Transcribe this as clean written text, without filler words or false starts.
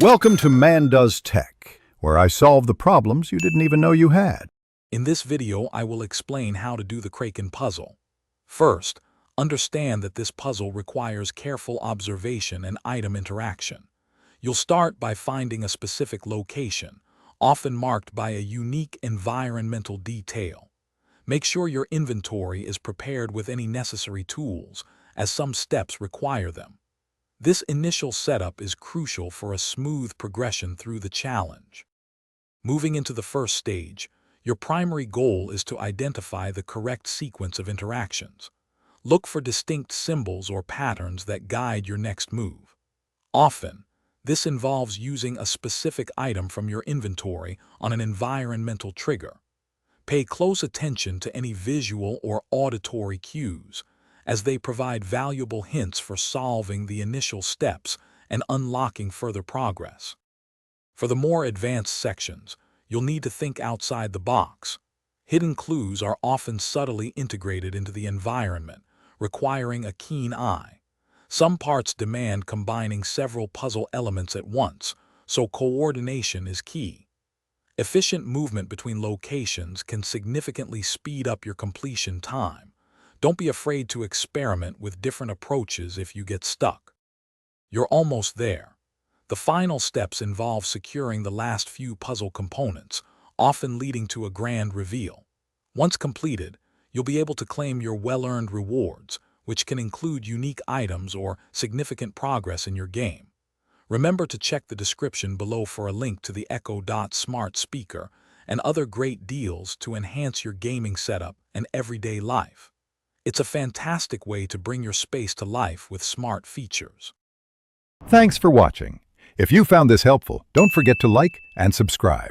Welcome to Man Does Tech, where I solve the problems you didn't even know you had. In this video, I will explain how to do the Kraken puzzle. First, understand that this puzzle requires careful observation and item interaction. You'll start by finding a specific location, often marked by a unique environmental detail. Make sure your inventory is prepared with any necessary tools, as some steps require them. This initial setup is crucial for a smooth progression through the challenge. Moving into the first stage, your primary goal is to identify the correct sequence of interactions. Look for distinct symbols or patterns that guide your next move. Often, this involves using a specific item from your inventory on an environmental trigger. Pay close attention to any visual or auditory cues, as they provide valuable hints for solving the initial steps and unlocking further progress. For the more advanced sections, you'll need to think outside the box. Hidden clues are often subtly integrated into the environment, requiring a keen eye. Some parts demand combining several puzzle elements at once, so coordination is key. Efficient movement between locations can significantly speed up your completion time. Don't be afraid to experiment with different approaches if you get stuck. You're almost there. The final steps involve securing the last few puzzle components, often leading to a grand reveal. Once completed, you'll be able to claim your well-earned rewards, which can include unique items or significant progress in your game. Remember to check the description below for a link to the Echo Dot smart speaker and other great deals to enhance your gaming setup and everyday life. It's a fantastic way to bring your space to life with smart features. Thanks for watching. If you found this helpful, don't forget to like and subscribe.